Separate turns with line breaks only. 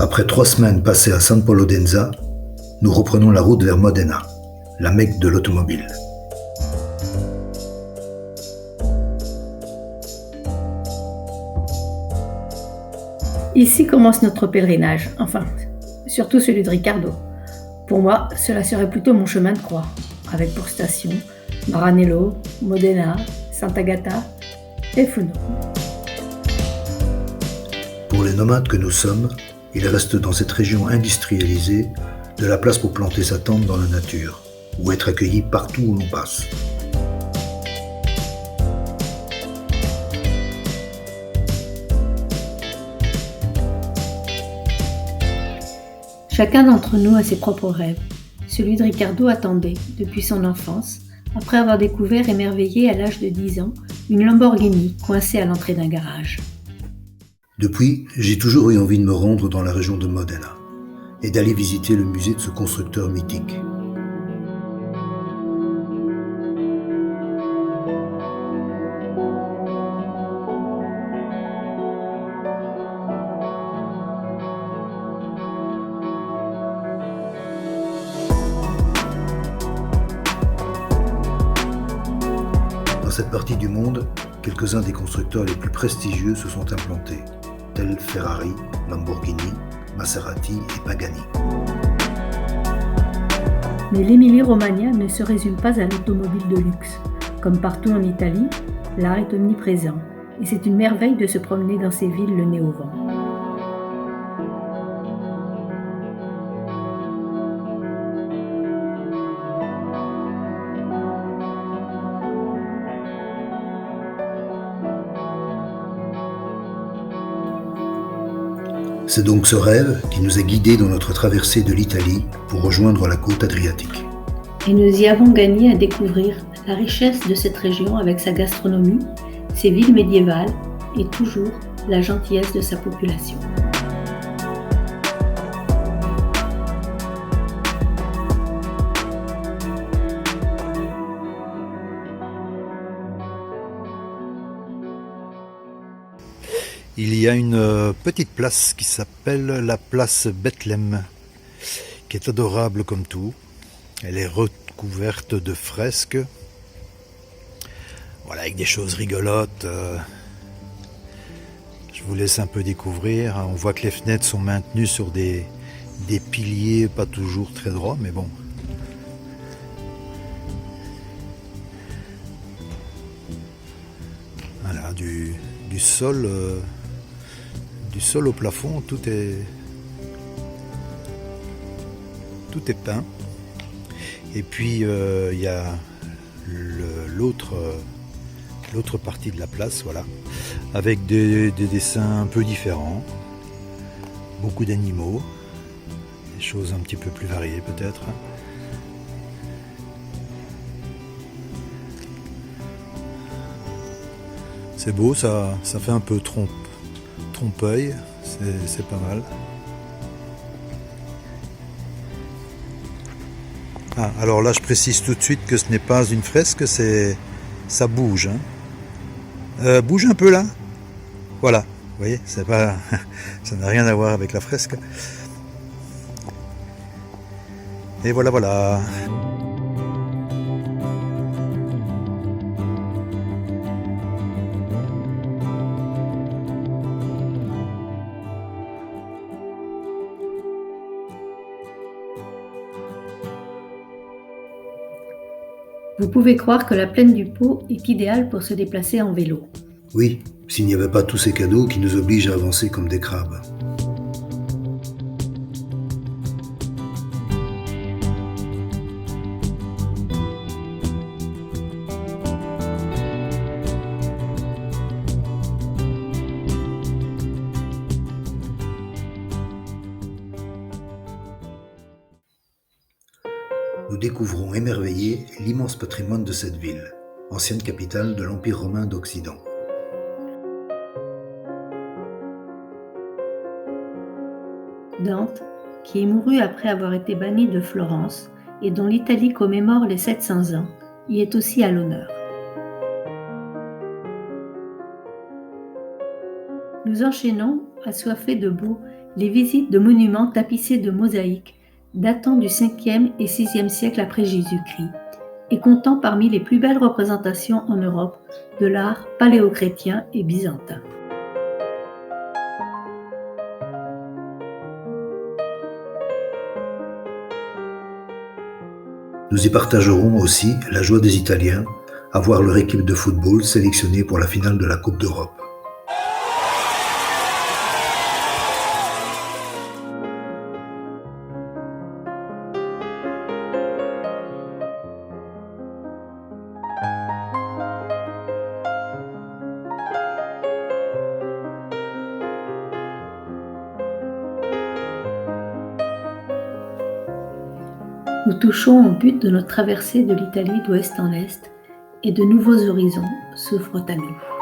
Après 3 semaines passées à San Polo d'Enza, nous reprenons la route vers Modena, la Mecque de l'automobile.
Ici commence notre pèlerinage, enfin, surtout celui de Riccardo. Pour moi, cela serait plutôt mon chemin de croix, avec pour station Maranello, Modena, Sant'Agata et Funo.
Pour les nomades que nous sommes, il reste dans cette région industrialisée de la place pour planter sa tente dans la nature, ou être accueilli partout où l'on passe.
Chacun d'entre nous a ses propres rêves. Celui de Riccardo attendait, depuis son enfance, après avoir découvert émerveillé à l'âge de 10 ans, une Lamborghini coincée à l'entrée d'un garage.
Depuis, j'ai toujours eu envie de me rendre dans la région de Modena et d'aller visiter le musée de ce constructeur mythique. Dans cette partie du monde, quelques-uns des constructeurs les plus prestigieux se sont implantés, tels Ferrari, Lamborghini, Maserati et Pagani.
Mais l'Émilie-Romagna ne se résume pas à l'automobile de luxe. Comme partout en Italie, l'art est omniprésent, et c'est une merveille de se promener dans ces villes le nez au vent.
C'est donc ce rêve qui nous a guidés dans notre traversée de l'Italie pour rejoindre la côte adriatique.
Et nous y avons gagné à découvrir la richesse de cette région avec sa gastronomie, ses villes médiévales et toujours la gentillesse de sa population.
Il y a une petite place qui s'appelle la place Bethléem, qui est adorable comme tout. Elle est recouverte de fresques, voilà, avec des choses rigolotes. Je vous laisse un peu découvrir. On voit que les fenêtres sont maintenues sur des piliers pas toujours très droits, mais bon. Voilà, du sol. Du sol au plafond, tout est peint. Et puis il y a l'autre partie de la place, voilà, avec des dessins un peu différents, beaucoup d'animaux, des choses un petit peu plus variées peut-être. C'est beau, ça fait un peu trompe-œil, c'est pas mal. Ah, alors là je précise tout de suite que ce n'est pas une fresque, ça bouge. Bouge un peu là. Voilà, vous voyez, c'est pas, ça n'a rien à voir avec la fresque. Et voilà.
Vous pouvez croire que la plaine du Pô est idéale pour se déplacer en vélo.
Oui, s'il n'y avait pas tous ces cadeaux qui nous obligent à avancer comme des crabes. Nous découvrons émerveillés l'immense patrimoine de cette ville, ancienne capitale de l'Empire romain d'Occident.
Dante, qui est mouru après avoir été banni de Florence et dont l'Italie commémore les 700 ans, y est aussi à l'honneur. Nous enchaînons, assoiffés de beaux les visites de monuments tapissés de mosaïques datant du 5e et 6e siècle après Jésus-Christ et comptant parmi les plus belles représentations en Europe de l'art paléochrétien et byzantin.
Nous y partagerons aussi la joie des Italiens à voir leur équipe de football sélectionnée pour la finale de la Coupe d'Europe.
Nous touchons au but de notre traversée de l'Italie d'ouest en est et de nouveaux horizons s'ouvrent à nous.